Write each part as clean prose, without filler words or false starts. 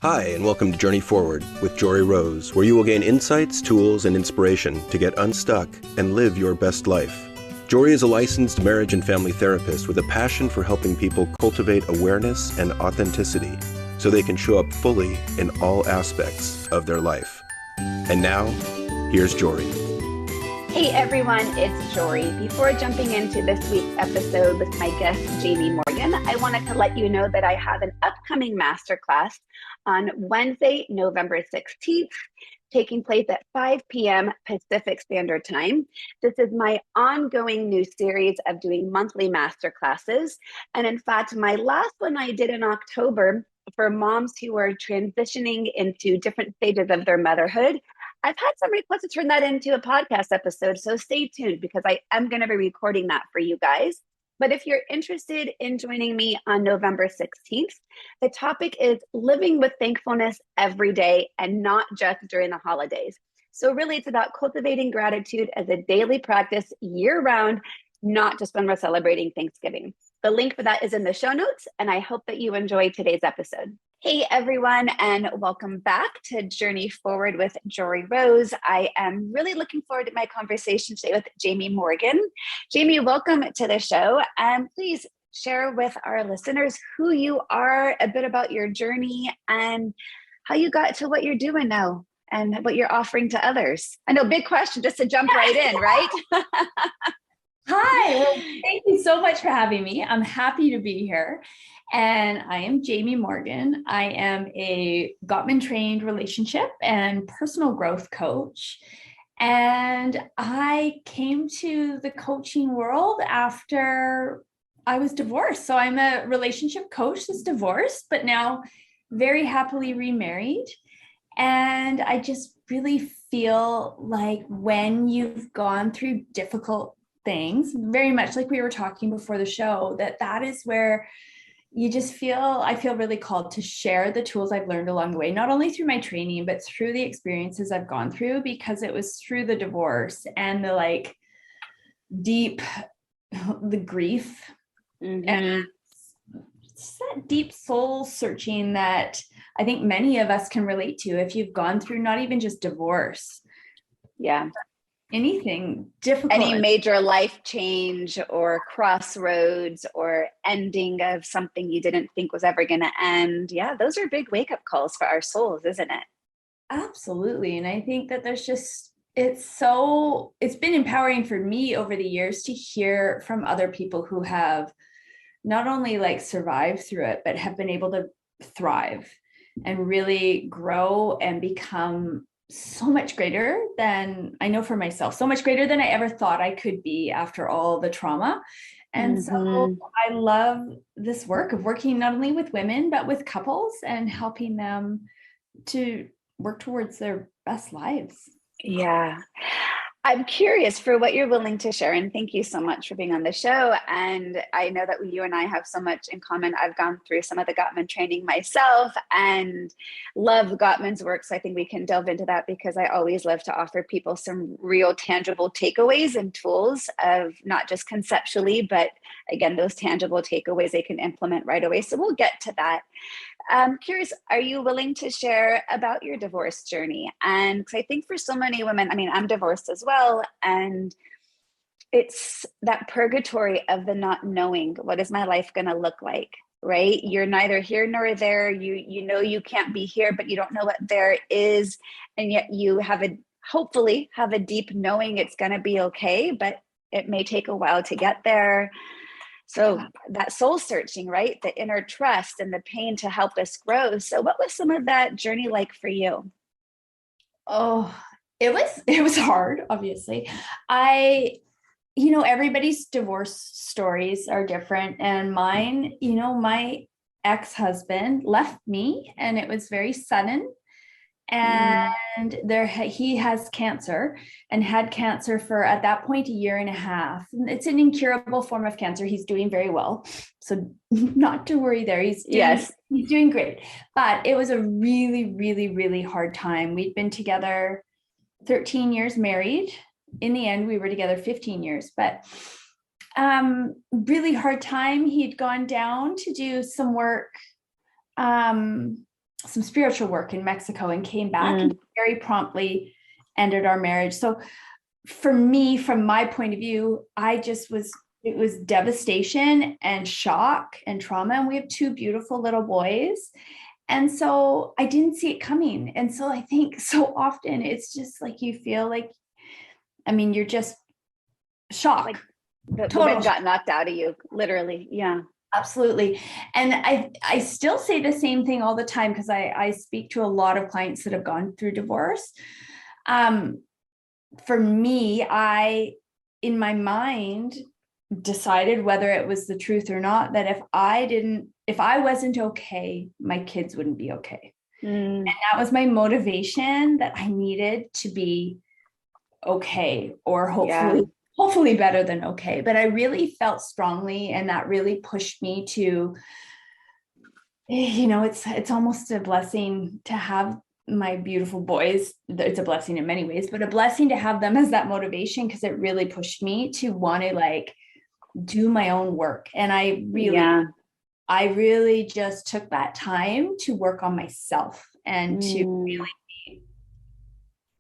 Hi, and welcome to Journey Forward with Jory Rose, where you will gain insights, tools, and inspiration to get unstuck and live your best life. Jory is a licensed marriage and family therapist with a passion for helping people cultivate awareness and authenticity so they can show up fully in all aspects of their life. And now, here's Jory. Hey everyone, it's Jory. Before jumping into this week's episode with my guest, Jaime Morgan, I wanted to let you know that I have an upcoming masterclass on Wednesday, November 16th, taking place at 5 p.m. Pacific Standard Time. This is my ongoing new series of doing monthly masterclasses. And in fact, my last one I did in October for moms who are transitioning into different stages of their motherhood. I've had some requests to turn that into a podcast episode, so stay tuned because I am going to be recording that for you guys. But if you're interested in joining me on November 16th, the topic is living with thankfulness every day and not just during the holidays. So really, it's about cultivating gratitude as a daily practice year-round, not just when we're celebrating Thanksgiving. The link for that is in the show notes, and I hope that you enjoyed today's episode. Hey everyone, and welcome back to Journey Forward with Jory Rose. I am really looking forward to my conversation today with Jaime Morgan. Jaime, welcome to the show, and please share with our listeners who you are, a bit about your journey, and how you got to what you're doing now and what you're offering to others. I know, big question, just to jump right in, right? Hi, well, thank you so much for having me. I'm happy to be here. And I am Jaime Morgan. I am a Gottman-trained relationship and personal growth coach. And I came to the coaching world after I was divorced. So I'm a relationship coach that's divorced, but now very happily remarried. And I just really feel like when you've gone through difficult things, very much like we were talking before the show, that is where you just I feel really called to share the tools I've learned along the way, not only through my training, but through the experiences I've gone through, because it was through the divorce and the grief and it's that deep soul searching that I think many of us can relate to if you've gone through not even just divorce. Yeah. Anything difficult. Any major life change or crossroads or ending of something you didn't think was ever going to end. Yeah, those are big wake-up calls for our souls, isn't it? Absolutely. And I think that it's been empowering for me over the years to hear from other people who have not only survived through it, but have been able to thrive and really grow and become so much greater than I know for myself, so much greater than I ever thought I could be after all the trauma. And so I love this work of working not only with women, but with couples and helping them to work towards their best lives. Yeah. I'm curious for what you're willing to share. And thank you so much for being on the show. And I know that you and I have so much in common. I've gone through some of the Gottman training myself and love Gottman's work. So I think we can delve into that because I always love to offer people some real tangible takeaways and tools of not just conceptually, but again, those tangible takeaways they can implement right away. So we'll get to that. I'm curious, are you willing to share about your divorce journey? And because I think for so many women, I'm divorced as well, and it's that purgatory of the not knowing, what is my life going to look like, right? You're neither here nor there. You know you can't be here, but you don't know what there is, and yet you hopefully have a deep knowing it's going to be okay, but it may take a while to get there. So that soul searching, right? The inner trust and the pain to help us grow. So what was some of that journey like for you? Oh, it was hard, obviously. Everybody's divorce stories are different. And mine, my ex-husband left me and it was very sudden. And he has cancer and had cancer for, at that point, 1.5 years. It's an incurable form of cancer. He's doing very well. So not to worry there. He's doing great. But it was a really, really, really hard time. We'd been together 13 years married. In the end, we were together 15 years, but really hard time. He'd gone down to do some work some spiritual work in Mexico and came back and very promptly ended our marriage. So for me, from my point of view, it was devastation and shock and trauma. And we have two beautiful little boys. And so I didn't see it coming. And so I think so often it's just like, you feel like, I mean, you're just shocked. Like the wind got knocked out of you, literally. Yeah. Absolutely. And I still say the same thing all the time, because I speak to a lot of clients that have gone through divorce. For me, in my mind, decided, whether it was the truth or not, that if I wasn't okay, my kids wouldn't be okay. And that was my motivation, that I needed to be okay, or hopefully better than okay. But I really felt strongly, and that really pushed me to, it's almost a blessing to have my beautiful boys. It's a blessing in many ways, but a blessing to have them as that motivation, because it really pushed me to want to like do my own work. And I really just took that time to work on myself and to really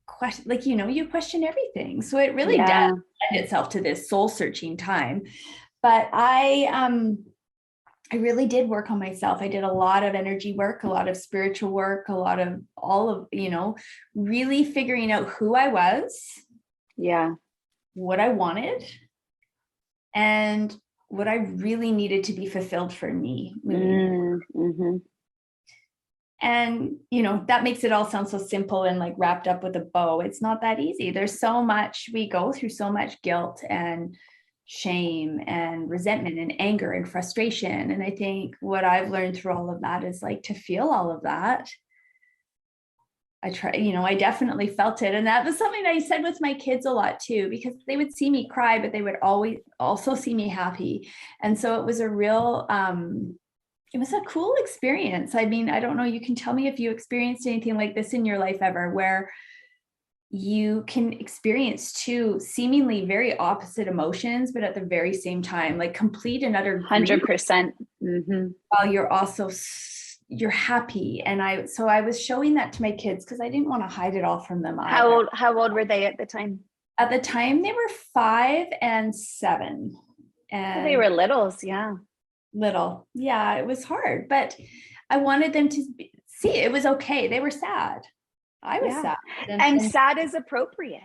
question, like, you question everything. So it really does lend itself to this soul searching time. But I really did work on myself. I did a lot of energy work, a lot of spiritual work, a lot of all of, really figuring out who I was, what I wanted, and what I really needed to be fulfilled for me. And, that makes it all sound so simple and like wrapped up with a bow. It's not that easy. There's so much, we go through so much guilt and shame and resentment and anger and frustration. And I think what I've learned through all of that is like to feel all of that. I definitely felt it. And that was something I said with my kids a lot too, because they would see me cry, but they would always also see me happy. And so it was a real, it was a cool experience. I mean, I don't know, you can tell me if you experienced anything like this in your life ever, where you can experience two seemingly very opposite emotions, but at the very same time, like complete and utter 100%. While you're happy. And I was showing that to my kids, because I didn't want to hide it all from them either. How old were they at the time? At the time, they were 5 and 7. And they were littles. Yeah. Little. Yeah, it was hard, but I wanted them to see it was okay. They were sad. I was sad. And sad is appropriate.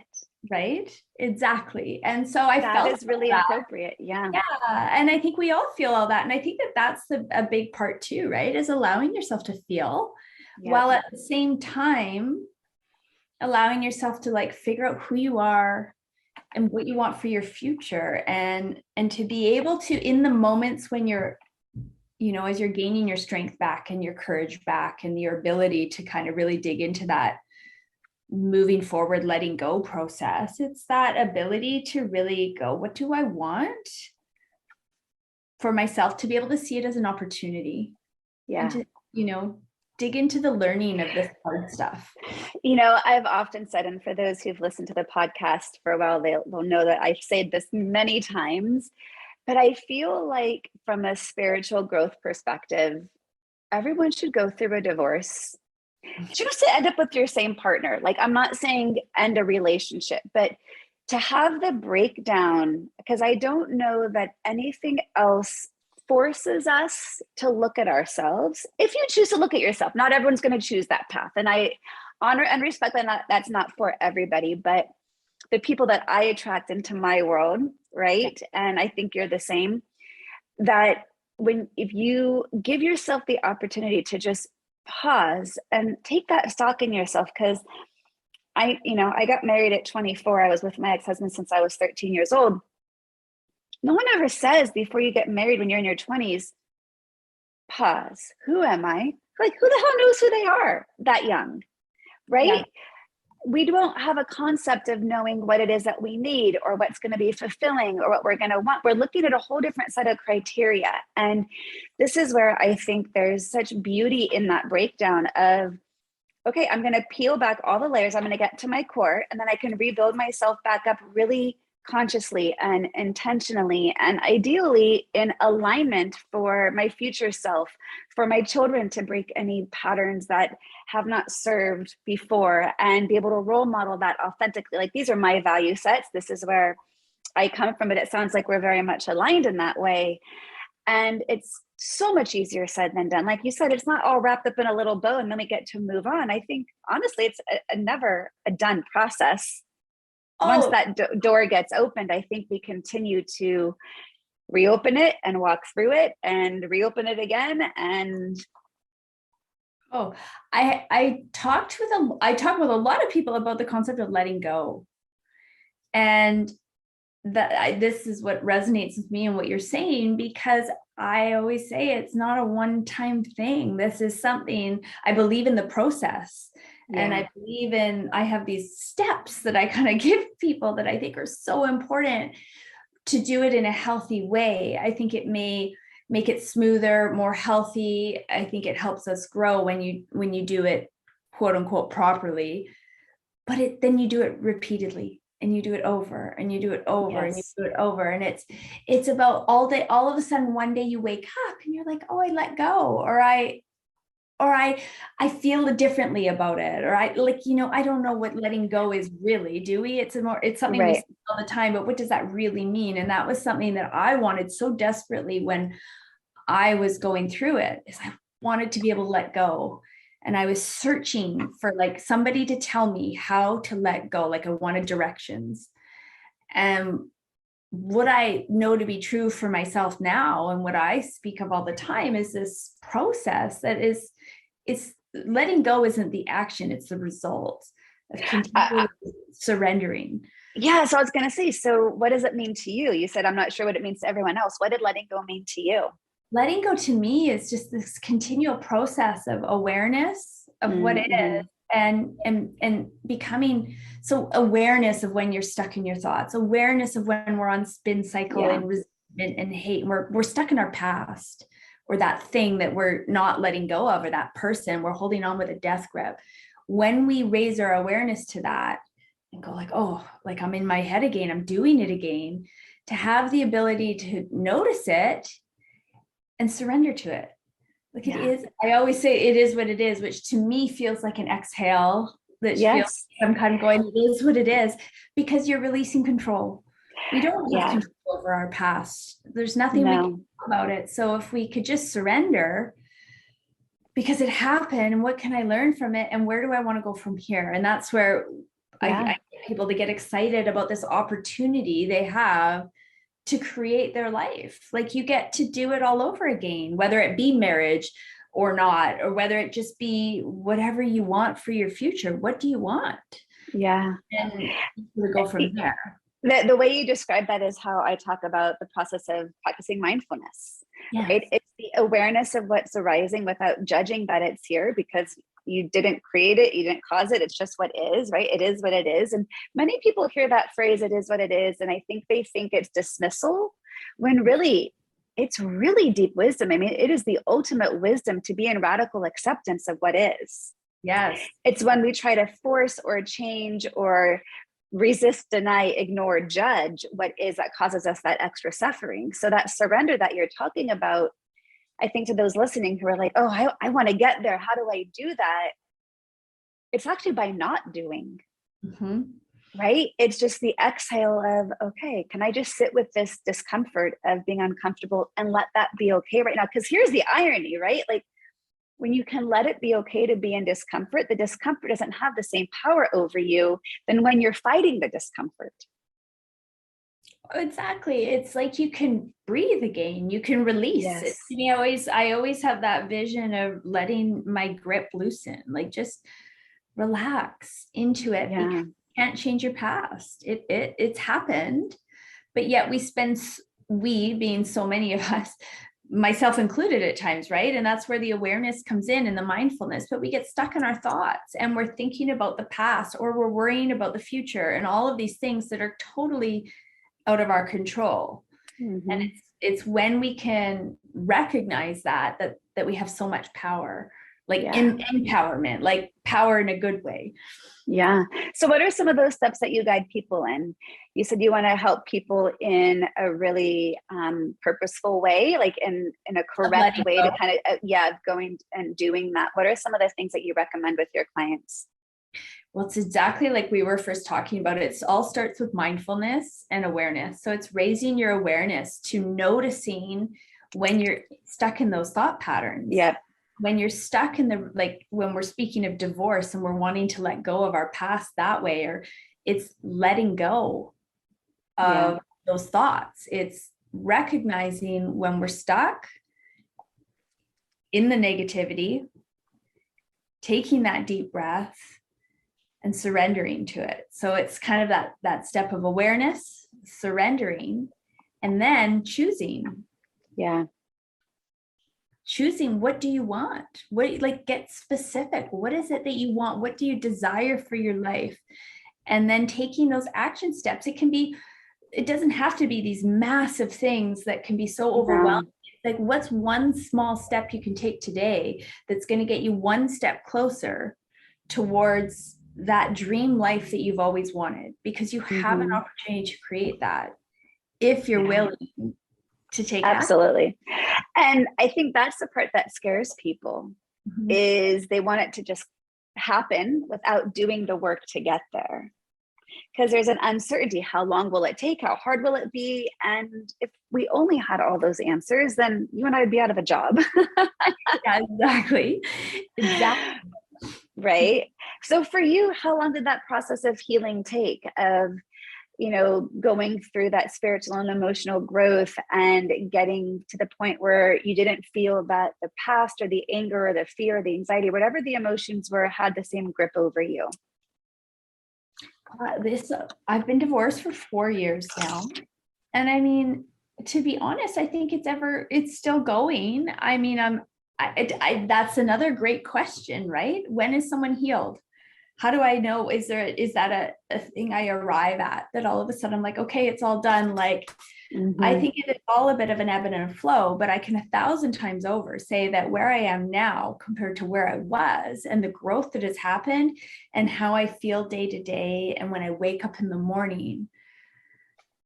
Right? Exactly. And so I felt that is really appropriate. Yeah. Yeah. And I think we all feel all that. And I think that that's a big part too, right? Is allowing yourself to feel while at the same time allowing yourself to like figure out who you are and what you want for your future, and to be able to, in the moments when you're, as you're gaining your strength back and your courage back and your ability to kind of really dig into that moving forward, letting go process, it's that ability to really go, what do I want for myself, to be able to see it as an opportunity. And to, dig into the learning of this hard stuff. I've often said, and for those who've listened to the podcast for a while, they'll know that I've said this many times, but I feel like from a spiritual growth perspective, everyone should go through a divorce just to end up with your same partner. Like, I'm not saying end a relationship, but to have the breakdown, because I don't know that anything else forces us to look at ourselves. If you choose to look at yourself, not everyone's going to choose that path. And I honor and respect that that's not for everybody, but the people that I attract into my world, right? And I think you're the same, that if you give yourself the opportunity to just pause and take that stock in yourself, because I got married at 24. I was with my ex-husband since I was 13 years old. No one ever says before you get married when you're in your 20s, pause. Who am I? Like, who the hell knows who they are that young, right? Yeah. We don't have a concept of knowing what it is that we need or what's going to be fulfilling or what we're going to want. We're looking at a whole different set of criteria. And this is where I think there's such beauty in that breakdown of, okay, I'm going to peel back all the layers. I'm going to get to my core, and then I can rebuild myself back up really consciously and intentionally and ideally in alignment for my future self, for my children to break any patterns that have not served before and be able to role model that authentically. Like, these are my value sets. This is where I come from, but it sounds like we're very much aligned in that way. And it's so much easier said than done. Like you said, it's not all wrapped up in a little bow and then we get to move on. I think, honestly, it's never a done process. Once that door gets opened, I think we continue to reopen it and walk through it and reopen it again. And I talked with a lot of people about the concept of letting go, and this is what resonates with me and what you're saying, because I always say it's not a one-time thing. This is something I believe in the process. Yeah. And I believe I have these steps that I kind of give people that I think are so important to do it in a healthy way. I think it may make it smoother, more healthy. I think it helps us grow when you do it, quote unquote, properly, but then you do it repeatedly. And you do it over and you do it over and you do it over. And it's about all day, all of a sudden, one day you wake up and you're like, oh, I let go, or I feel differently about it. Or I don't know what letting go is really, do we? It's something we say all the time, but what does that really mean? And that was something that I wanted so desperately when I was going through it, is I wanted to be able to let go. And I was searching for like somebody to tell me how to let go. Like, I wanted directions. And what I know to be true for myself now, and what I speak of all the time, is this process that it's letting go isn't the action, it's the result of continually surrendering. Yeah. So I was going to say, so what does it mean to you? You said, I'm not sure what it means to everyone else. What did letting go mean to you? Letting go to me is just this continual process of awareness of what it is, and becoming so awareness of when you're stuck in your thoughts, awareness of when we're on spin cycle and resentment and hate, and we're stuck in our past, or that thing that we're not letting go of, or that person we're holding on with a death grip. When we raise our awareness to that and go like, oh, like I'm in my head again, I'm doing it again, to have the ability to notice it and surrender to it. Like it is, I always say it is what it is, which to me feels like an exhale, that feels like I'm kind of going, it is what it is, because you're releasing control. We don't have control over our past. There's nothing we can do about it. So if we could just surrender, because it happened, and what can I learn from it, and where do I want to go from here? And that's where I get people to get excited about this opportunity they have to create their life. Like, you get to do it all over again, whether it be marriage or not, or whether it just be whatever you want for your future. What do you want? Yeah. And we go from there. The way you describe that is how I talk about the process of practicing mindfulness. Yes. Right? It's the awareness of what's arising without judging that it's here, because you didn't create it, you didn't cause it. It's just what is, right? It is what it is. And many people hear that phrase, it is what it is, and I think they think it's dismissal, when really it's really deep wisdom. I mean, it is the ultimate wisdom to be in radical acceptance of what is. Yes. It's when we try to force or change or resist, deny, ignore, judge what is, that causes us that extra suffering. So that surrender that you're talking about, I think, to those listening who are like, oh, I want to get there, how do I do that? It's actually by not doing, right? It's just the exhale of, okay, can I just sit with this discomfort of being uncomfortable and let that be okay right now? Because here's the irony, right? Like, when you can let it be okay to be in discomfort, the discomfort doesn't have the same power over you than when you're fighting the discomfort. Exactly. It's like you can breathe again. You can release. Yes. I always have that vision of letting my grip loosen, like just relax into it. Yeah. Because you can't change your past. It's happened, but yet we being so many of us, myself included at times, right? And that's where the awareness comes in and the mindfulness, but we get stuck in our thoughts and we're thinking about the past, or we're worrying about the future, and all of these things that are totally out of our control. And it's when we can recognize that we have so much power like empowerment, like power in a good way. Yeah. So what are some of those steps that you guide people in? You said you want to help people in a really purposeful way, like in a correct way to kind of, going and doing that. What are some of the things that you recommend with your clients? Well, it's exactly like we were first talking about. It all starts with mindfulness and awareness. So it's raising your awareness to noticing when you're stuck in those thought patterns. Yep. When you're stuck in the, like when we're speaking of divorce and we're wanting to let go of our past that way, or it's letting go of those thoughts. It's recognizing when we're stuck in the negativity, taking that deep breath and surrendering to it. So it's kind of that step of awareness, surrendering, and then choosing. Yeah. Choosing, what do you want? What, like, get specific. What is it that you want? What do you desire for your life? And then taking those action steps. It doesn't have to be these massive things that can be so overwhelming. Like, what's one small step you can take today that's going to get you one step closer towards that dream life that you've always wanted? Because you have an opportunity to create that if you're willing to take absolutely action. And I think that's the part that scares people, is they want it to just happen without doing the work to get there. Because there's an uncertainty. How long will it take? How hard will it be? And if we only had all those answers, then you and I would be out of a job. Yeah, exactly. Right. So for you, how long did that process of healing take, of going through that spiritual and emotional growth and getting to the point where you didn't feel that the past or the anger or the fear or the anxiety, whatever the emotions were, had the same grip over you? I've been divorced for 4 years now. And I mean, to be honest, I think it's still going. I mean, that's another great question, right? When is someone healed? How do I know? Is that a thing I arrive at, that all of a sudden I'm like, okay, it's all done? Like, I think it is all a bit of an ebb and a flow, but I can 1,000 times over say that where I am now compared to where I was, and the growth that has happened and how I feel day to day, and when I wake up in the morning,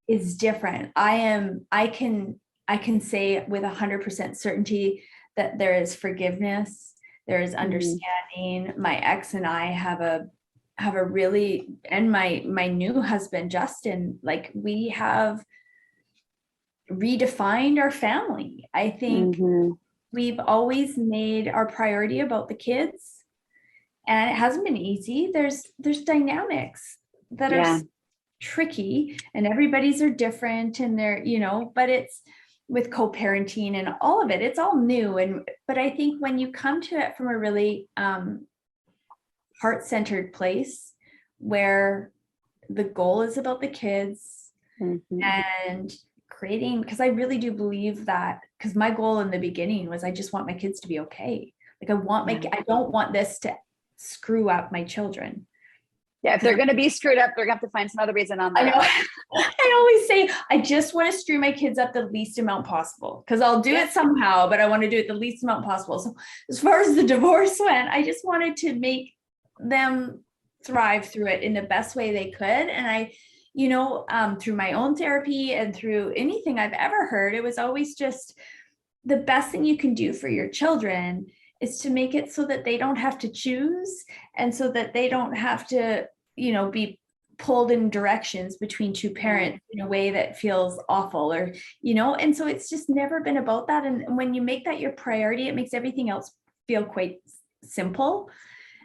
is different. I can say with 100% certainty that there is forgiveness. There is understanding. My ex and I have a really, and my new husband, Justin, like, we have redefined our family. I think we've always made our priority about the kids, and it hasn't been easy. There's dynamics that are tricky, and everybody's are different, and they're, but it's with co-parenting and all of it, it's all new. But I think when you come to it from a really heart-centered place, where the goal is about the kids and creating, because I really do believe that, because my goal in the beginning was, I just want my kids to be okay. Like, I don't want this to screw up my children. Yeah, if they're going to be screwed up, they're going to have to find some other reason on that. I know. I always say, I just want to screw my kids up the least amount possible, because I'll do it somehow, but I want to do it the least amount possible. So as far as the divorce went, I just wanted to make them thrive through it in the best way they could. And I, through my own therapy and through anything I've ever heard, it was always just, the best thing you can do for your children is to make it so that they don't have to choose, and so that they don't have to, be pulled in directions between two parents in a way that feels awful, or, and so it's just never been about that. And when you make that your priority, it makes everything else feel quite simple.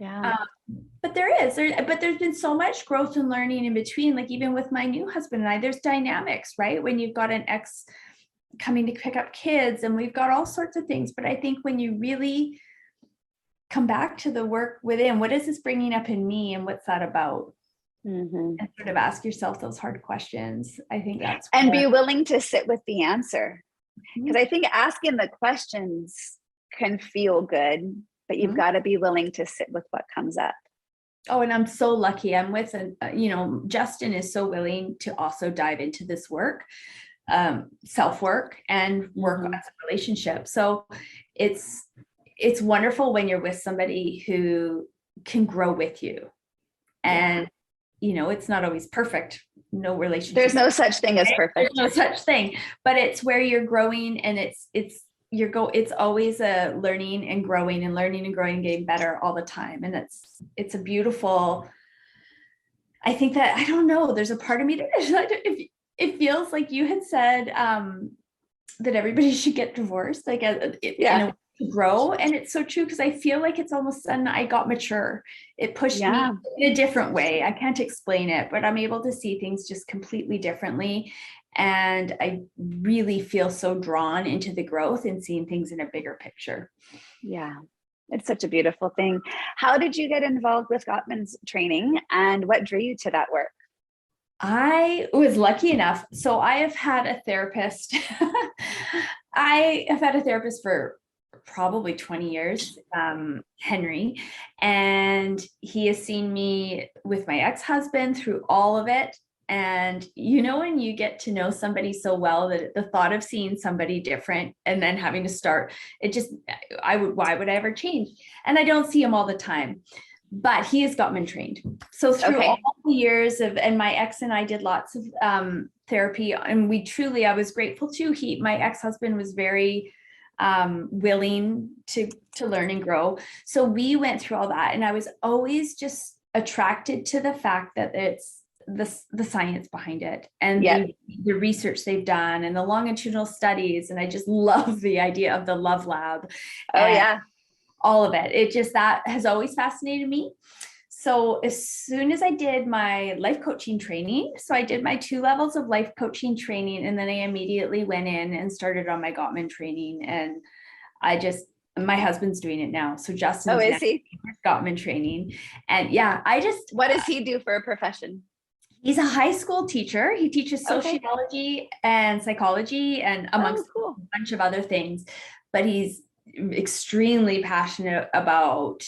Yeah. But there's been so much growth and learning in between. Like, even with my new husband and I, there's dynamics, right? When you've got an ex coming to pick up kids, and we've got all sorts of things. But I think when you really come back to the work within, what is this bringing up in me, and what's that about? And sort of ask yourself those hard questions. I think that's, and be willing to sit with the answer. Because I think asking the questions can feel good, but you've got to be willing to sit with what comes up. Oh, and I'm so lucky. I'm with, Justin is so willing to also dive into this work, self-work, and work on a relationship. So it's wonderful when you're with somebody who can grow with you. And, it's not always perfect. No relationship. There's no such thing as perfect. There's no such thing, but it's where you're growing, and it's always a learning and growing, getting better all the time. And it's a beautiful, I think that, I don't know, there's a part of me that it feels like you had said that everybody should get divorced, like to grow. And it's so true, because I feel like it's almost sudden I got mature. It pushed me in a different way. I can't explain it, but I'm able to see things just completely differently. And I really feel so drawn into the growth and seeing things in a bigger picture. Yeah. It's such a beautiful thing. How did you get involved with Gottman's training, and what drew you to that work? I was lucky enough. So I have had a therapist. I have had a therapist for probably 20 years, Henry, and he has seen me with my ex-husband through all of it. And when you get to know somebody so well, that the thought of seeing somebody different and then having to start, why would I ever change? And I don't see him all the time, but he is Gottman-trained. So through all the years and my ex and I did lots of therapy, and I was grateful too. My ex-husband was very willing to learn and grow. So we went through all that, and I was always just attracted to the fact that it's the science behind it, and the research they've done, and the longitudinal studies. And I just love the idea of the love lab. All of it. That has always fascinated me. So as soon as I did my life coaching training, so I did my 2 levels of life coaching training, and then I immediately went in and started on my Gottman training. And my husband's doing it now. So Justin is he? Gottman training. And what does he do for a profession? He's a high school teacher. He teaches sociology and psychology, and amongst a bunch of other things, but he's extremely passionate about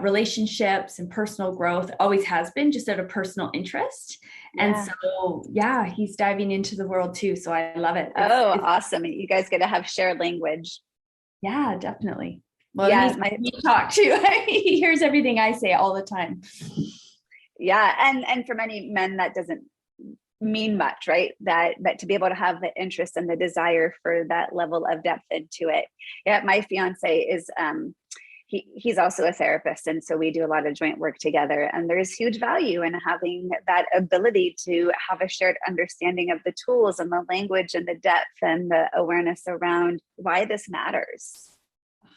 relationships and personal growth, always has been, just out of personal interest. And so he's diving into the world too, so I love it. It's awesome. You guys get to have shared language. Yeah, definitely. Well, we talk too. He hears everything I say all the time. And for many men that doesn't mean much, right? That to be able to have the interest and the desire for that level of depth into it. My fiance is he's also a therapist, and so we do a lot of joint work together, and there's huge value in having that ability to have a shared understanding of the tools and the language and the depth and the awareness around why this matters.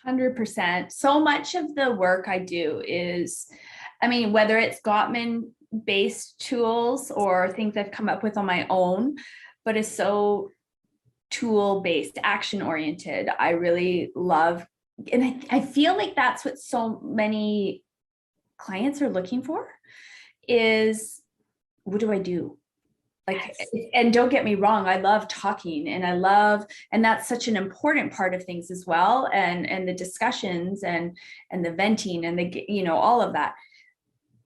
100%. So much of the work I do is, whether it's Gottman based tools or things I've come up with on my own, but is so tool based, action oriented. I really love, and I feel like that's what so many clients are looking for is, what do I do? And don't get me wrong, I love talking, and that's such an important part of things as well. And the discussions and the venting and the, all of that.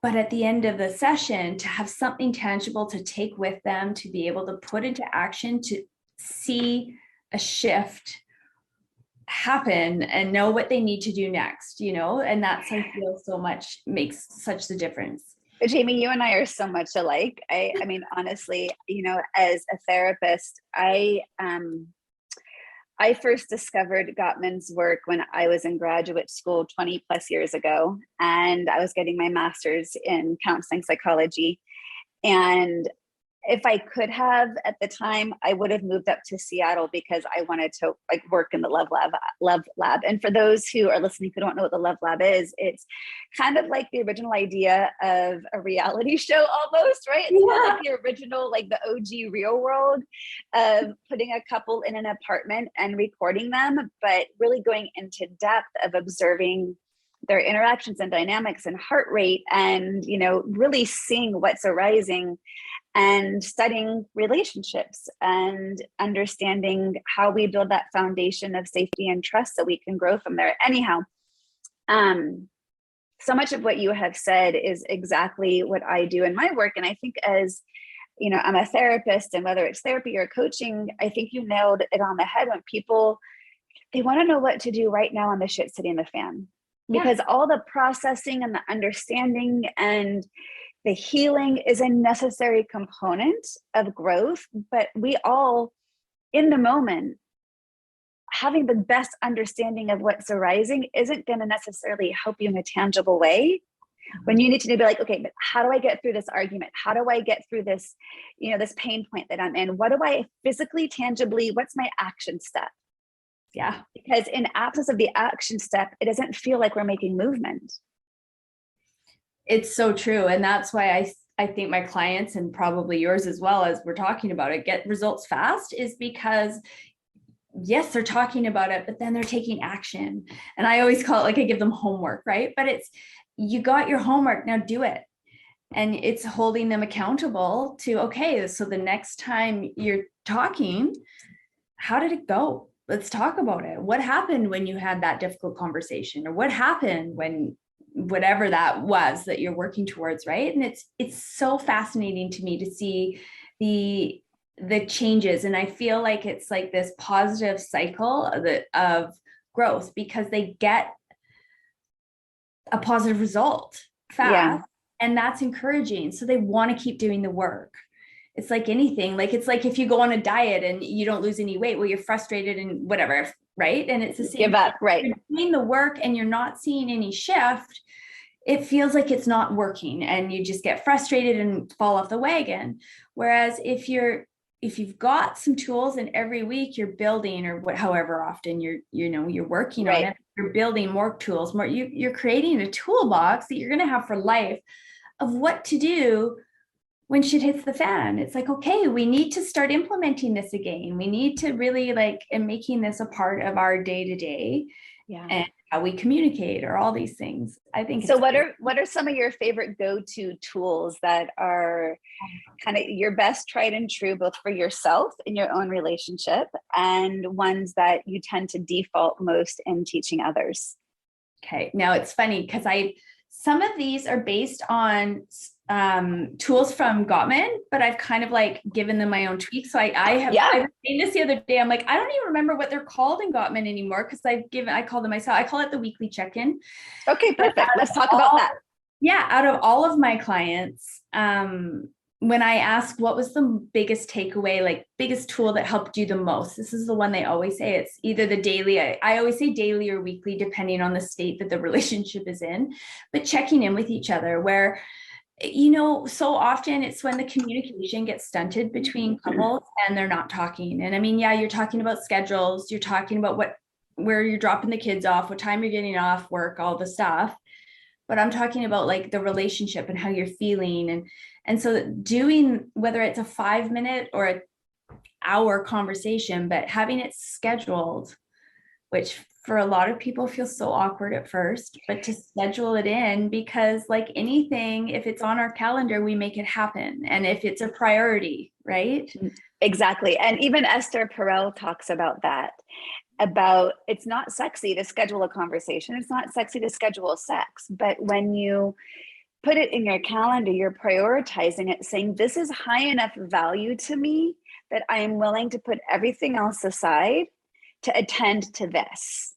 But at the end of the session, to have something tangible to take with them, to be able to put into action, to see a shift happen and know what they need to do next, and that's, I feel so much makes such the difference. Jamie, you and I are so much alike. I mean, honestly, as a therapist, I first discovered Gottman's work when I was in graduate school 20 plus years ago, and I was getting my master's in counseling psychology. And if I could have at the time, I would have moved up to Seattle because I wanted to work in the Love Lab. And for those who are listening who don't know what the Love Lab is, it's kind of like the original idea of a reality show almost, right? It's more like the original, like the OG Real World of putting a couple in an apartment and recording them, but really going into depth of observing their interactions and dynamics and heart rate and, really seeing what's arising and studying relationships and understanding how we build that foundation of safety and trust so we can grow from there. Anyhow, so much of what you have said is exactly what I do in my work. And I think as, I'm a therapist, and whether it's therapy or coaching, I think you nailed it on the head when people They want to know what to do right now on the shit's hitting the fan, because all the processing and the understanding and the healing is a necessary component of growth. But we all, in the moment, having the best understanding of what's arising isn't going to necessarily help you in a tangible way. When you need to be like, okay, but how do I get through this argument? How do I get through this, this pain point that I'm in? What do I physically, tangibly, what's my action step? Yeah. Because in absence of the action step, it doesn't feel like we're making movement. It's so true. And that's why I think my clients, and probably yours as well, as we're talking about it, get results fast, is because yes, they're talking about it, but then they're taking action. And I always call it like I give them homework, right? But it's, you got your homework, now do it. And it's holding them accountable to, okay, so the next time you're talking, how did it go? Let's talk about it. What happened when you had that difficult conversation? Or what happened when whatever that was that you're working towards, right? And it's so fascinating to me to see the changes. And I feel like it's like this positive cycle of growth, because they get a positive result fast. Yeah. And that's encouraging. So they want to keep doing the work. It's like anything, like it's like if you go on a diet and you don't lose any weight, well, you're frustrated and whatever, right? And it's the same. Give up, right? You're doing the work and you're not seeing any shift. It feels like it's not working, and you just get frustrated and fall off the wagon. Whereas if you've got some tools and every week you're building, or however often you're working on it, you're building more tools, you're creating a toolbox that you're going to have for life of what to do when shit hits the fan. It's like, okay, we need to start implementing this again. We need to really and making this a part of our day to day, and how we communicate, or all these things. I think. So what are some of your favorite go-to tools that are kind of your best tried and true, both for yourself in your own relationship, and ones that you tend to default most in teaching others? Okay. Now it's funny because some of these are based on tools from Gottman, but I've kind of given them my own tweaks. So I was saying this the other day. I'm like, I don't even remember what they're called in Gottman anymore, because I call them myself. I call it the weekly check-in. Okay, perfect. Let's talk about that. Yeah, out of all of my clients, when I ask what was the biggest takeaway, biggest tool that helped you the most, this is the one they always say. It's either the daily, I always say daily or weekly, depending on the state that the relationship is in, but checking in with each other, where so often it's when the communication gets stunted between couples and they're not talking. And I mean, yeah, you're talking about schedules, you're talking about where you're dropping the kids off, what time you're getting off work, all the stuff. But I'm talking about the relationship and how you're feeling. And so doing, whether it's a 5-minute or an hour conversation, but having it scheduled, which for a lot of people feels so awkward at first, but to schedule it in, because like anything, if it's on our calendar, we make it happen. And if it's a priority, right? Exactly. And even Esther Perel talks about that, about it's not sexy to schedule a conversation. It's not sexy to schedule sex, but when you put it in your calendar, you're prioritizing it, saying, this is high enough value to me that I am willing to put everything else aside to attend to this.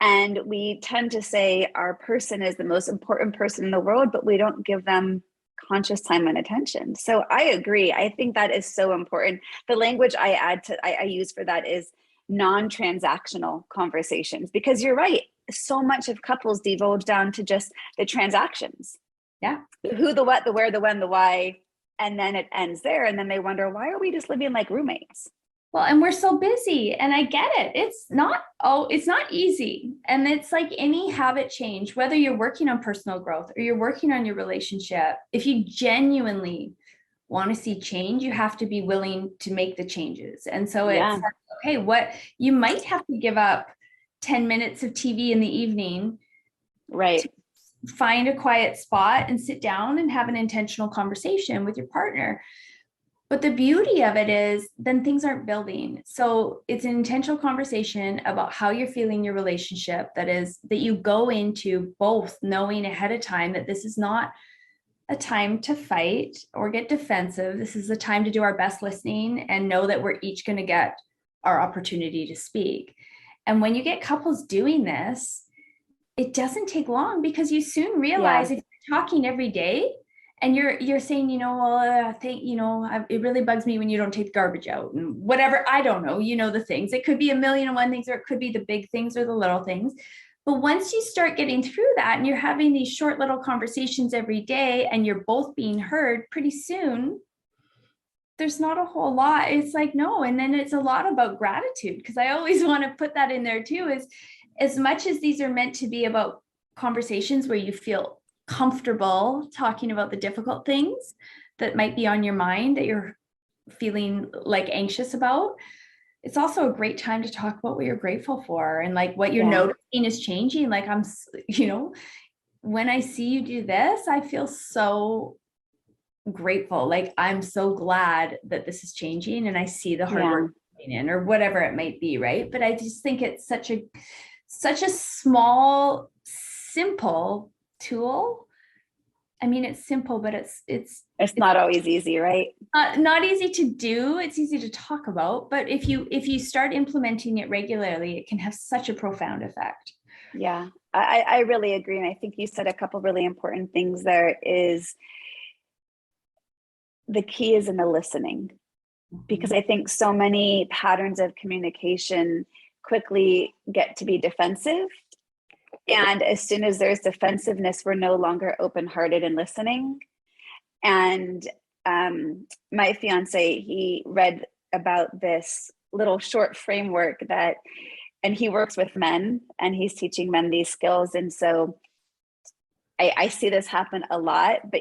And we tend to say our person is the most important person in the world, but we don't give them conscious time and attention. So I agree. I think that is so important. The language I use for that is non-transactional conversations, because you're right. So much of couples divulge down to just the transactions. Yeah. Who, the what, the where, the when, the why, and then it ends there. And then they wonder, why are we just living like roommates? Well, and we're so busy, and I get it. It's not easy. And it's like any habit change, whether you're working on personal growth or you're working on your relationship, if you genuinely want to see change, you have to be willing to make the changes. And so it's okay, what you might have to give up 10 minutes of TV in the evening, right? Find a quiet spot and sit down and have an intentional conversation with your partner. But the beauty of it is then things aren't building. So it's an intentional conversation about how you're feeling your relationship, that you go into both knowing ahead of time that this is not a time to fight or get defensive. This is the time to do our best listening and know that we're each going to get our opportunity to speak. And when you get couples doing this, it doesn't take long, because you soon realize if you're talking every day and you're saying, well, I think, it really bugs me when you don't take the garbage out and whatever, I don't know, the things, it could be 1,000,001 things, or it could be the big things or the little things. But once you start getting through that and you're having these short little conversations every day and you're both being heard, pretty soon there's not a whole lot. It's like, no. And then it's a lot about gratitude, because I always want to put that in there too, is as much as these are meant to be about conversations where you feel comfortable talking about the difficult things that might be on your mind that you're feeling like anxious about, it's also a great time to talk about what you're grateful for and like what you're noticing is changing. Like when I see you do this, I feel so grateful. Like, I'm so glad that this is changing and I see the hard work in, or whatever it might be. Right. But I just think it's such a small, simple tool. I mean, it's simple, but it's not always easy, right? Not easy to do. It's easy to talk about, but if you start implementing it regularly, it can have such a profound effect. Yeah, I really agree. And I think you said a couple really important things there. Is the key is in the listening, because I think so many patterns of communication quickly get to be defensive. And as soon as there's defensiveness, we're no longer open-hearted and listening. And my fiance, he read about this little short framework and he works with men and he's teaching men these skills. And so I see this happen a lot, but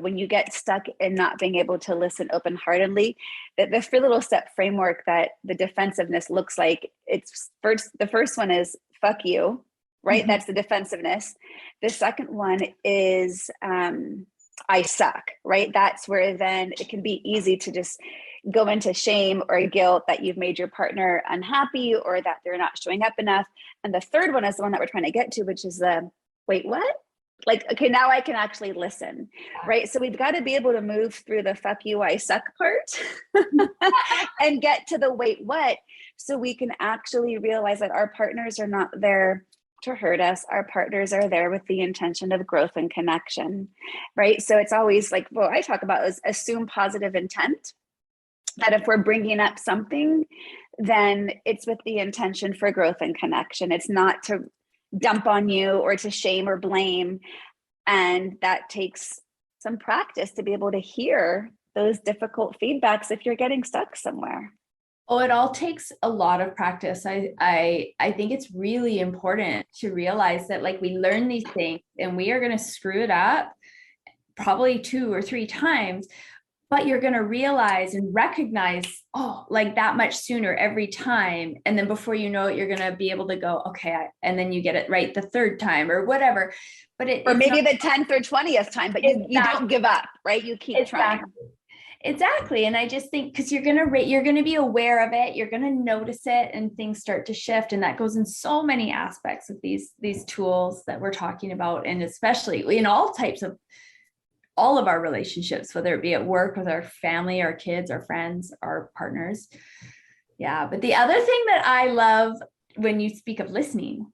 when you get stuck in not being able to listen open-heartedly, the 3 little step framework that the defensiveness looks like, the first one is fuck you, right? Mm-hmm. That's the defensiveness. The second one is I suck, right? That's where then it can be easy to just go into shame or guilt that you've made your partner unhappy or that they're not showing up enough. And the third one is the one that we're trying to get to, which is the wait, what? Like, okay, now I can actually listen, right? So we've got to be able to move through the fuck you, I suck part and get to the wait, what? So we can actually realize that our partners are not there to hurt us. Our partners are there with the intention of growth and connection, right? So it's always like, what I talk about is assume positive intent, that if we're bringing up something, then it's with the intention for growth and connection. It's not to dump on you or to shame or blame. And that takes some practice to be able to hear those difficult feedbacks if you're getting stuck somewhere. Oh, it all takes a lot of practice. I think it's really important to realize that, like, we learn these things and we are going to screw it up probably 2 or 3 times, but you're going to realize and recognize, like that much sooner every time. And then before you know it, you're going to be able to go, okay. And then you get it right the 3rd time or whatever, but or maybe the 10th or 20th time, but you don't give up, right? You keep trying. Exactly. And I just think, because you're going to be aware of it, you're going to notice it, and things start to shift. And that goes in so many aspects of these tools that we're talking about. And especially in all of our relationships, whether it be at work, with our family, our kids, our friends, our partners. Yeah. But the other thing that I love when you speak of listening,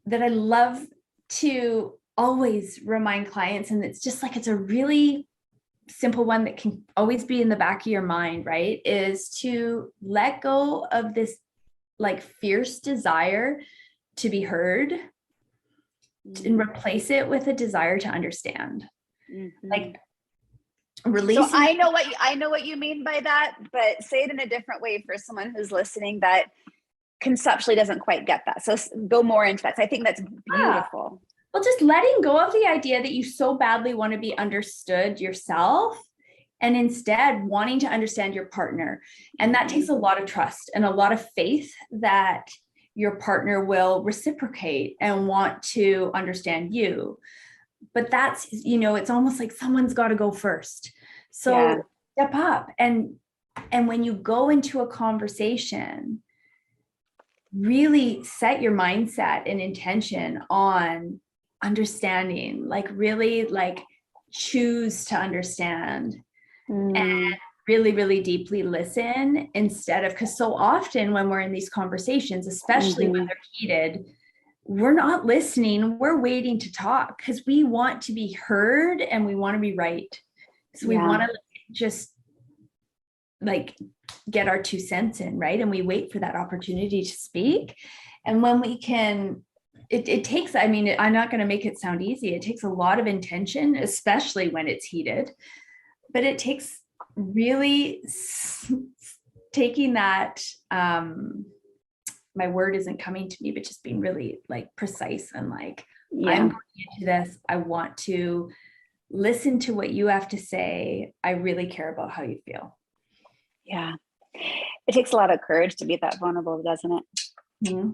that I love to always remind clients, and it's just like, it's a really simple one that can always be in the back of your mind, right? Is to let go of this like fierce desire to be heard and replace it with a desire to understand. Mm-hmm. Like releasing. So I know what you mean by that, but say it in a different way for someone who's listening that conceptually doesn't quite get that. So go more into that. So I think that's beautiful. Well, just letting go of the idea that you so badly want to be understood yourself, and instead wanting to understand your partner. And that takes a lot of trust and a lot of faith that your partner will reciprocate and want to understand you. But that's, it's almost like someone's got to go first. So step up. And when you go into a conversation, really set your mindset and intention on understanding, like really like choose to understand and really, really deeply listen instead of, because so often when we're in these conversations, especially when they're heated, we're not listening. We're waiting to talk because we want to be heard and we want to be right. So we want to just like get our 2 cents in, right? And we wait for that opportunity to speak. And when we can, it takes, I mean, I'm not going to make it sound easy. It takes a lot of intention, especially when it's heated, but it takes really taking that, my word isn't coming to me, but just being really like precise and like, I'm going into this. I want to listen to what you have to say. I really care about how you feel. Yeah. It takes a lot of courage to be that vulnerable, doesn't it?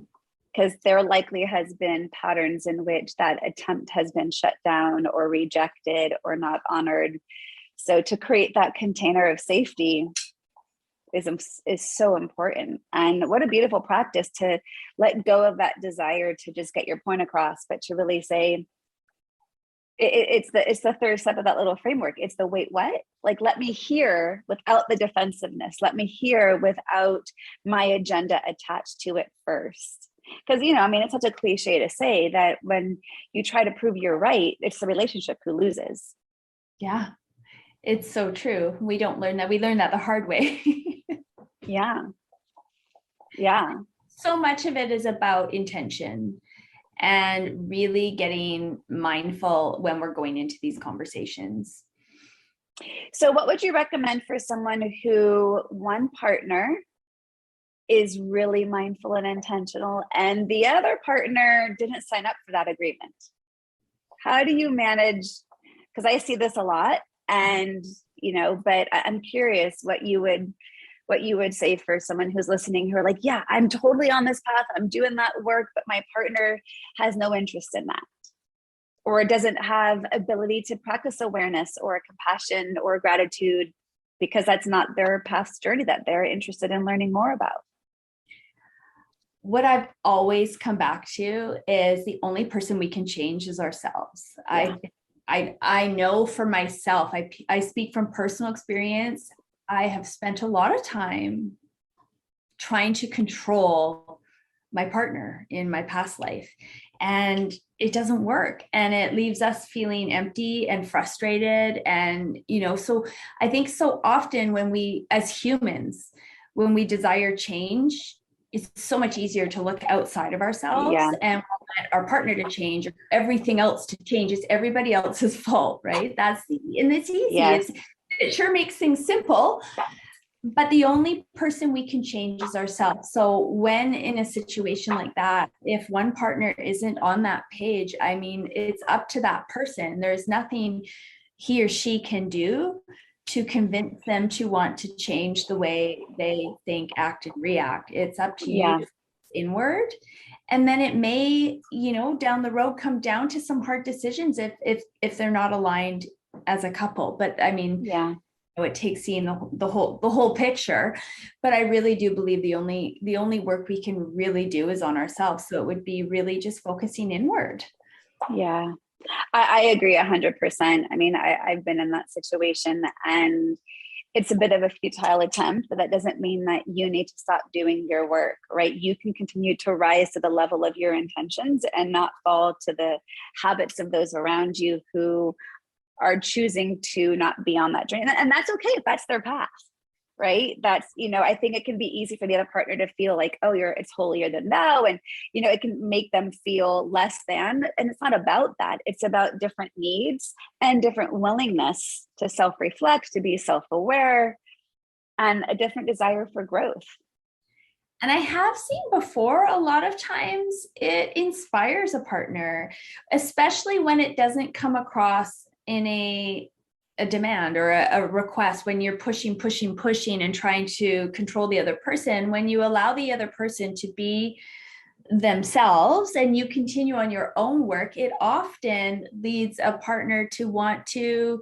Because there likely has been patterns in which that attempt has been shut down or rejected or not honored. So to create that container of safety is so important. And what a beautiful practice to let go of that desire to just get your point across, but to really say, it's the third step of that little framework. It's the wait, what? Like, let me hear without the defensiveness. Let me hear without my agenda attached to it first. Because, you know, I mean, it's such a cliche to say that when you try to prove you're right, it's the relationship who loses. Yeah, it's so true. We don't learn that. We learn that the hard way. Yeah. So much of it is about intention and really getting mindful when we're going into these conversations. So what would you recommend for someone who one partner is really mindful and intentional and the other partner didn't sign up for that agreement? How do you manage? Because I see this a lot, and, you know, but I'm curious what you would say for someone who's listening, who are like, yeah, I'm totally on this path, I'm doing that work, but my partner has no interest in that, or doesn't have ability to practice awareness or compassion or gratitude because that's not their path's journey that they're interested in learning more about. What I've always come back to is the only person we can change is ourselves. Yeah. I know for myself, I speak from personal experience. I have spent a lot of time trying to control my partner in my past life, and it doesn't work. And it leaves us feeling empty and frustrated. And, you know, so I think so often when we, as humans, when we desire change, it's so much easier to look outside of ourselves and want our partner to change, or everything else to change. It's everybody else's fault, right? And it's easy. It sure makes things simple, but the only person we can change is ourselves. So when in a situation like that, if one partner isn't on that page, I mean, it's up to that person. There's nothing he or she can do to convince them to want to change the way they think, act, and react. It's up to you inward. And then it may, you know, down the road come down to some hard decisions if they're not aligned as a couple. But I mean, it takes seeing the whole picture. But I really do believe the only work we can really do is on ourselves. So it would be really just focusing inward. Yeah. I agree 100%. I mean, I've been in that situation, and it's a bit of a futile attempt, but that doesn't mean that you need to stop doing your work, right? You can continue to rise to the level of your intentions and not fall to the habits of those around you who are choosing to not be on that journey. And that's okay if that's their path, right? That's, you know, I think it can be easy for the other partner to feel like, oh, it's holier than thou. And, you know, it can make them feel less than. And it's not about that. It's about different needs and different willingness to self-reflect, to be self-aware, and a different desire for growth. And I have seen before, a lot of times it inspires a partner, especially when it doesn't come across in a demand or a request, when you're pushing and trying to control the other person. When you allow the other person to be themselves and you continue on your own work, it often leads a partner to want to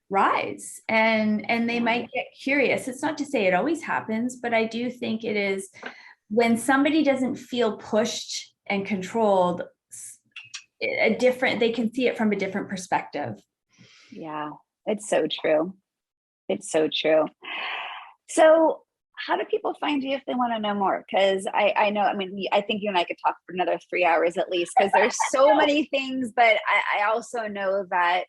rise, and they might get curious. It's not to say it always happens, but I do think it is when somebody doesn't feel pushed and controlled, they can see it from a different perspective. Yeah, it's so true. It's so true. So how do people find you if they want to know more? Because I know, I mean, I think you and I could talk for another 3 hours at least, because there's so many things, but I also know that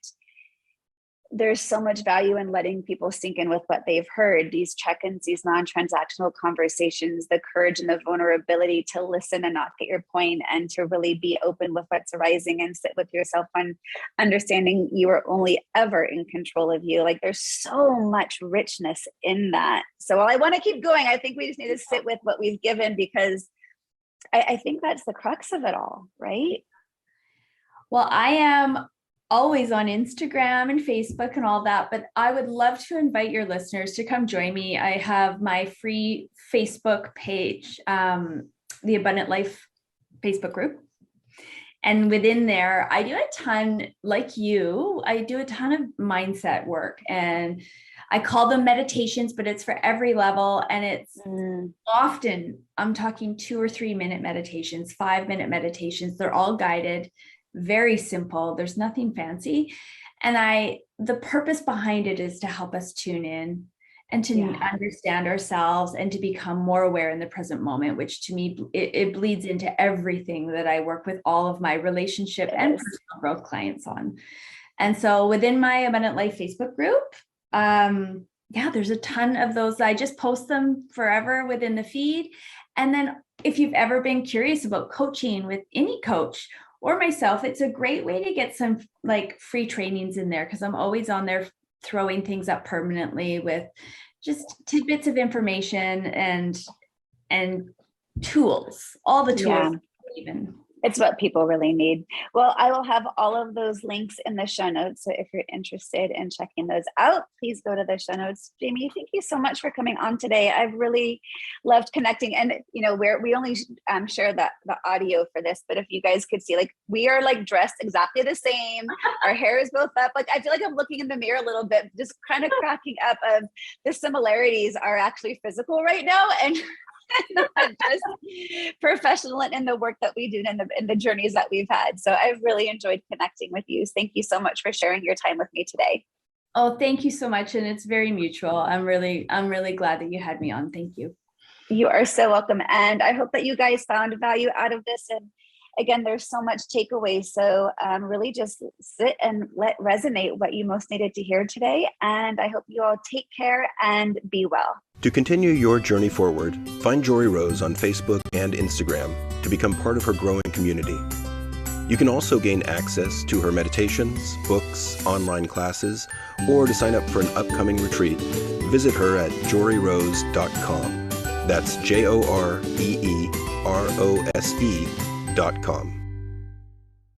there's so much value in letting people sink in with what they've heard, these check-ins, these non-transactional conversations, the courage and the vulnerability to listen and not get your point, and to really be open with what's arising and sit with yourself on understanding you are only ever in control of you. Like, there's so much richness in that. So while I want to keep going, I think we just need to sit with what we've given, because I think that's the crux of it all, right? Well, I am always on Instagram and Facebook and all that, but I would love to invite your listeners to come join me. I have my free Facebook page, the Abundant Life Facebook group. And within there, I do a ton, like you, I do a ton of mindset work, and I call them meditations, but it's for every level. And it's often, I'm talking 2 or 3 minute meditations, 5-minute meditations. They're all guided, very simple. There's nothing fancy. And the purpose behind it is to help us tune in and to understand ourselves and to become more aware in the present moment, which to me, it bleeds into everything that I work with all of my relationship and personal growth clients on. And so within my Abundant Life Facebook group, there's a ton of those. I just post them forever within the feed. And then if you've ever been curious about coaching with any coach or myself, it's a great way to get some like free trainings in there, because I'm always on there throwing things up permanently with just tidbits of information and tools, all the tools even. It's what people really need. Well, I will have all of those links in the show notes. So if you're interested in checking those out, please go to the show notes. Jamie, thank you so much for coming on today. I've really loved connecting. And, you know, we only share the audio for this, but if you guys could see, like, we are like dressed exactly the same. Our hair is both up. Like, I feel like I'm looking in the mirror a little bit, just kind of cracking up of the similarities are actually physical right now. And not just professional in the work that we do and in the journeys that we've had. So I've really enjoyed connecting with you. Thank you so much for sharing your time with me today. Oh, thank you so much. And it's very mutual. I'm really glad that you had me on. Thank you. You are so welcome. And I hope that you guys found value out of this. And again, there's so much takeaway. So really just sit and let resonate what you most needed to hear today. And I hope you all take care and be well. To continue your journey forward, find Jory Rose on Facebook and Instagram to become part of her growing community. You can also gain access to her meditations, books, online classes, or to sign up for an upcoming retreat. Visit her at joryrose.com. That's JOREEROSE.com.